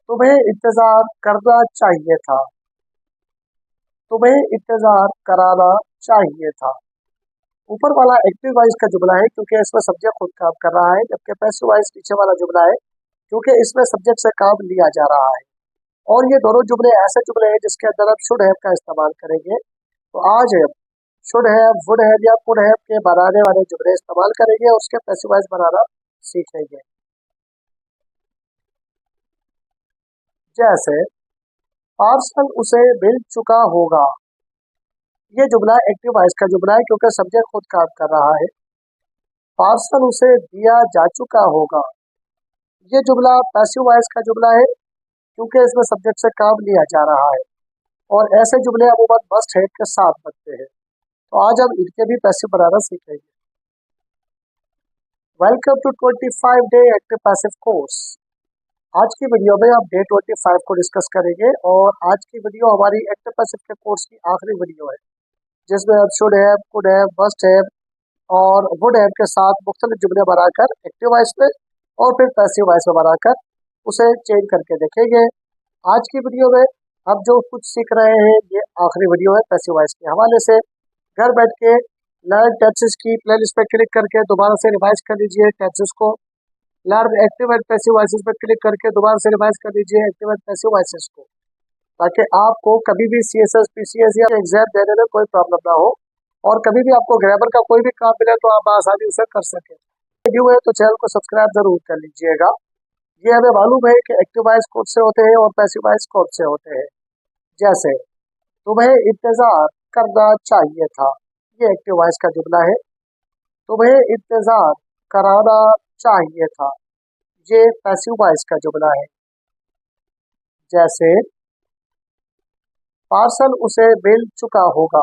तुम्हें इंतजार करना चाहिए था। तुम्हें इंतजार कराना चाहिए था। ऊपर वाला एक्टिव वॉइस का जुमला है क्योंकि इसमें सब्जेक्ट खुद काम कर रहा है, जबकि पैसिव वॉइस नीचे वाला जुमला है क्योंकि इसमें सब्जेक्ट से काम लिया जा रहा है। और ये दोनों जुमले ऐसे जुमले हैं जिसके अंदर आप शुड हैव का इस्तेमाल करेंगे। तो आज हम शुड हैव, वुड हैव या कुड हैव के बनाने वाले जुमले इस्तेमाल करेंगे और उसके पैसिव वॉइस बनाना सीखेंगे। जैसे पार्सल उसे मिल चुका होगा। ये जुमला एक्टिव वॉइस का जुमला है क्योंकि सब्जेक्ट खुद काम कर रहा है। पार्सल उसे दिया जा चुका होगा। ये जुमला पैसिव वॉइस का जुमला है क्योंकि इसमें सब्जेक्ट से काम लिया जा रहा है। और ऐसे जुमले अमूमन मस्ट हैव के साथ बनते हैं। तो आज हम इनके भी पैसिव बनाना सीखेंगे। Welcome to 25 day active passive course. आज की वीडियो में हम डे 25 को डिस्कस करेंगे और आज की वीडियो हमारी एक्टिव पैसिव के कोर्स की आखिरी वीडियो है, जिसमें हम should have, could have, must have और वुड हैव के साथ मुख्तलिफ जुमले बनाकर एक्टिव वॉइस में और फिर पैसिव वॉइस में बनाकर उसे चेंज करके देखेंगे। आज की वीडियो में हम जो कुछ सीख रहे हैं ये आखिरी वीडियो है पैसिव वॉइस के हवाले से। घर बैठ के लर्न टेंसेस की प्लेलिस्ट पे क्लिक करके दोबारा से रिवाइज कर लीजिए टेंसेस को। Learn active and passive voices पे क्लिक करके दोबारा से रिवाइज कर लीजिए एक्टिव एंड पैसिव वॉइसेस को, ताकि आपको कभी भी सीएसएस, पीसीएस या एग्जाम देने में कोई प्रॉब्लम ना हो और कभी भी आपको ग्रामर का कोई भी काम मिले तो आप आसानी से कर सकें। न्यू है तो चैनल को सब्सक्राइब जरूर कर लीजिएगा। ये हमें मालूम है कि एक्टिव वॉइस कौन से होते हैं और पैसिव वॉइस कौन से होते हैं। जैसे तुम्हें इंतजार करना चाहिए था, ये एक्टिव वॉइस का जुमला है। तुम्हें इंतजार कराना चाहिए था, ये पैसिव वॉइस का जुमला है। जैसे पार्सल उसे मिल चुका होगा,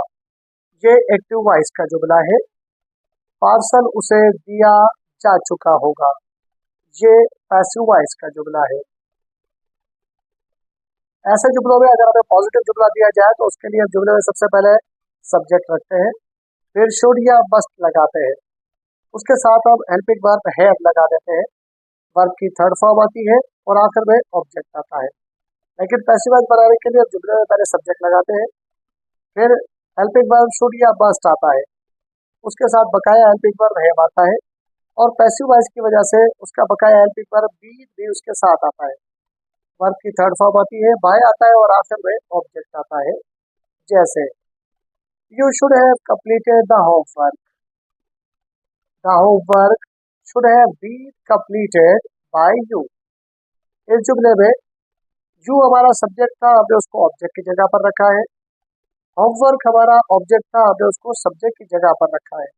ये एक्टिव वॉइस का जुमला है। पार्सल उसे दिया जा चुका होगा, ये पैसिव वॉइस का जुमला है। ऐसे जुमलों में अगर हमें पॉजिटिव जुमला दिया जाए तो उसके लिए हम जुमले में सबसे पहले सब्जेक्ट रखते हैं, फिर शुड या मस्ट लगाते हैं, उसके साथ हम हेल्पिंग वर्ब हैव लगा देते हैं, वर्ब की थर्ड फॉर्म आती है और आखिर में ऑब्जेक्ट आता है। लेकिन पैसिव वॉइस बनाने के लिए हम जुमले में पहले सब्जेक्ट लगाते हैं, फिर हेल्पिंग वर्ब शुड या मस्ट आता है, उसके साथ बकाया हेल्पिंग वर्ब हैव आता है और पैसिव वॉइस की वजह से उसका बकाया हेल्पिंग वर्ब भी उसके साथ आता है। वर्ब की थर्ड फॉर्म आती है, बाय आता है और आखिर में ऑब्जेक्ट आता है। जैसे you should have completed the homework. The homework should have been completed by you. इस जुमले में यू हमारा सब्जेक्ट था, हमने उसको ऑब्जेक्ट की जगह पर रखा है। होमवर्क हमारा ऑब्जेक्ट था, हमने उसको सब्जेक्ट की जगह पर रखा है।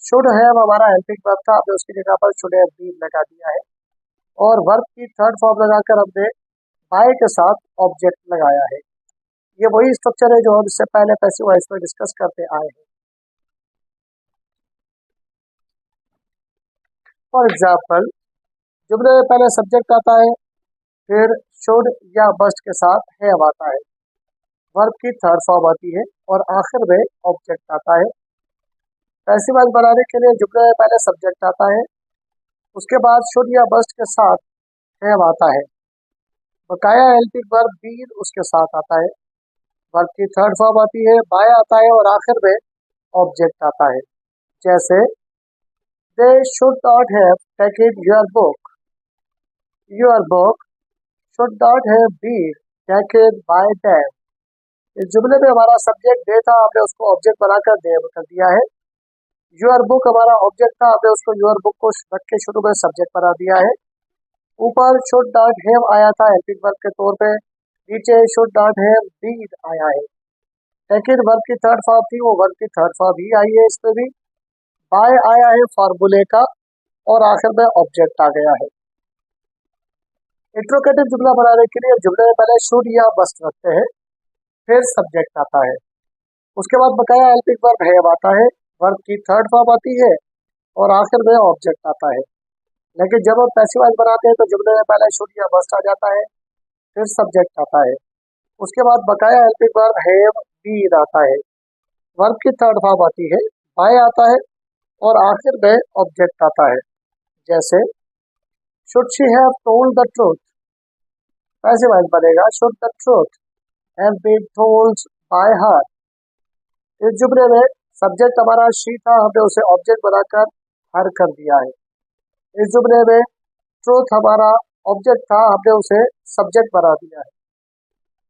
शुड हैव हमारा हेल्पिंग वर्ब था, हमने उसकी जगह पर शुड हैव बीन लगा दिया है और वर्ब की थर्ड फॉर्म लगाकर हमने बाय के साथ ऑब्जेक्ट लगाया है। ये वही स्ट्रक्चर है जो हम इससे पहले पैसिव वॉइस में डिस्कस करते आए हैं। फॉर एग्जाम्पल, जुमले में पहले सब्जेक्ट आता है, फिर शुड या मस्ट के साथ हैव आता है, वर्ब की थर्ड फॉर्म आती है और आखिर में ऑब्जेक्ट आता है। पैसिव वॉइस बनाने के लिए जुमले में पहले सब्जेक्ट आता है, उसके बाद शुड या मस्ट के साथ हैव आता है, बकाया हेल्पिंग वर्ब बीन उसके साथ आता है, वर्ब की थर्ड फॉर्म आती है, बाय आता है और आखिर में ऑब्जेक्ट आता है। जैसे they should not have taken your book. Your book should not have been taken by them. इस जुमले में हमारा सब्जेक्ट दे था, हमने उसको ऑब्जेक्ट बनाकर देम कर दिया है। योर बुक हमारा ऑब्जेक्ट था, हमने उसको योर बुक को रख के शुरू में सब्जेक्ट बना दिया है। ऊपर शुड नॉट हैव आया था हेल्पिंग वर्ब के तौर पे, नीचे शुड नॉट हैव बीन आया है। लेकिन वर्ब की थर्ड फॉर्म थी, वो वर्ब की थर्ड फॉर्म ही आई है। इसमें भी बाय आया है फॉर्मूले का और आखिर में ऑब्जेक्ट आ गया है। इंट्रोगेटिव जुमला बनाने के लिए जुमले में पहले शुड या मस्ट रखते हैं, फिर सब्जेक्ट आता है, उसके बाद बकाया हेल्पिंग वर्ब हैव आता है, वर्ब की थर्ड फॉर्म आती है और आखिर में ऑब्जेक्ट आता है। लेकिन जब हम पैसिव वॉइस बनाते हैं तो जुमले में पहले शुड या मस्ट आ जाता है, फिर सब्जेक्ट आता है, उसके बाद बकाया हेल्पिंग वर्ब हैव बीन आता है, वर्ब की थर्ड फॉर्म आती है, बाय आता है और आखिर में ऑब्जेक्ट आता है। जैसे should she have told the truth. Passive voice बनेगा, should the truth have been told by her. इस जुमले में सब्जेक्ट हमारा शी था, हमने उसे ऑब्जेक्ट बनाकर हर कर दिया है। इस जुमले में ट्रूथ हमारा ऑब्जेक्ट था, हमने उसे सब्जेक्ट बना दिया है।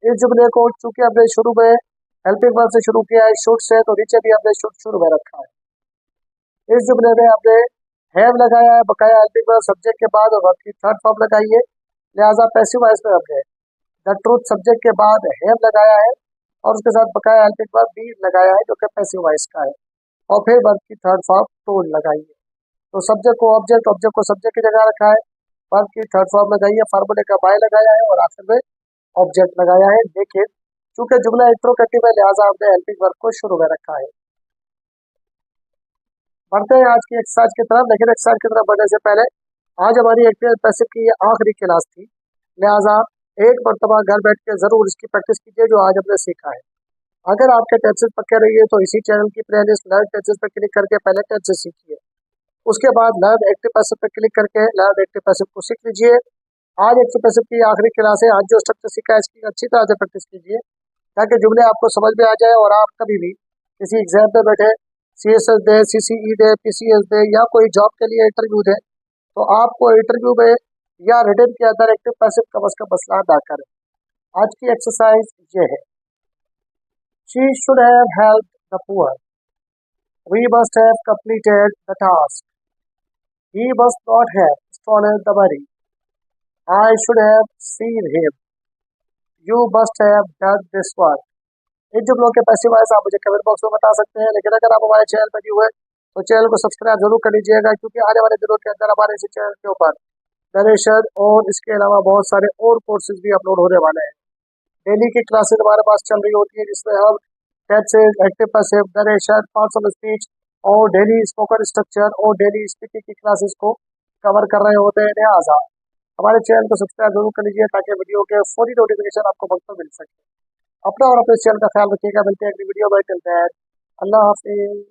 इस जुमले को चूंकि हमने शुरू में हेल्पिंग वर्ब से शुरू किया है शुड से, तो नीचे भी हमने शुड शुरू में रखा है। इस जुमले में हमने हैव लगाया है बकाया हेल्पिंग वर्ब सब्जेक्ट के बाद और वर्ब की थर्ड फॉर्म लगाई है, लिहाजा पैसिव वॉइस में हमने द ट्रूथ सब्जेक्ट के बाद हैव लगाया है और उसके साथ बकाया हेल्पिंग वर्ब बी लगाया है जो कि पैसिव वॉइस का है, और फिर वर्ब की थर्ड फॉर्म टोल्ड लगाई है। तो सब्जेक्ट को ऑब्जेक्ट, ऑब्जेक्ट को सब्जेक्ट की जगह रखा है, वर्ब की थर्ड फॉर्म लगाई है, फार्मूले का बाय लगाया है और आखिर में ऑब्जेक्ट लगाया है। लेकिन चूंकि जुमला इंट्रोगेटिव है लिहाजा हमने हेल्पिंग वर्ब को शुरू में रखा है। बढ़ते हैं आज की एक्सरसाइज की तरफ, लेकिन एक्सरसाइज की तरफ बढ़ने से पहले आज हमारी एक्टिव पैसिव की ये आखिरी क्लास थी, लिहाजा एक मरतबा घर बैठ के जरूर इसकी प्रैक्टिस कीजिए जो आज हमने सीखा है। अगर आपके टेंसेस पक्के रहिए तो इसी चैनल की प्लेलिस्ट लर्न टेंसेस पर क्लिक करके पहले टेंसेस सीखिए, उसके बाद लर्न एक्टिव पैसिव पर क्लिक करके लर्न एक्टिव पैसिव को सीख लीजिए। आज एक्टिव पैसिव की आखिरी क्लास है, आज जो स्ट्रक्चर सीखा है इसकी अच्छी तरह से प्रैक्टिस कीजिए ताकि जुमले आपको समझ में आ जाए और आप कभी भी किसी एग्जाम पे बैठे, CSS दे, CCE दे, PCS दे या कोई जॉब के लिए इंटरव्यू दे, तो आपको इंटरव्यू में या रिटन के अंदर एक्टिव पैसिव का मसला ना करें। आज की एक्सरसाइज ये है, she should have helped the poor, we must have completed the task, he must not have stolen the money, I should have seen him, you must have done this work। इन जुमलों के passive voice आप मुझे comment box में बता सकते हैं, लेकिन अगर आप हमारे चैनल पर न्यू है तो चैनल को सब्सक्राइब जरूर कर लीजिएगा, क्योंकि आने वाले दिनों के अंदर हमारे इसी चैनल के ऊपर नरेशन और इसके अलावा बहुत सारे और कोर्सेज भी अपलोड होने वाले हैं। डेली की क्लासेज हमारे पास चल रही होती है जिसमें हम tenses, active passive, narration, parts of speech और डेली स्पोकन स्ट्रक्चर और डेली स्पीकिंग की क्लासेस को कवर कर रहे होते हैं। लिहाजा हमारे चैनल को सब्सक्राइब जरूर कर लीजिए ताकि वीडियो के फौरी नोटिफिकेशन आपको वक्त पर मिल सके। अपना और अपने चैनल का ख्याल रखिएगा, मिलते हैं अगली वीडियो में, टिल देन अल्लाह हाफिज।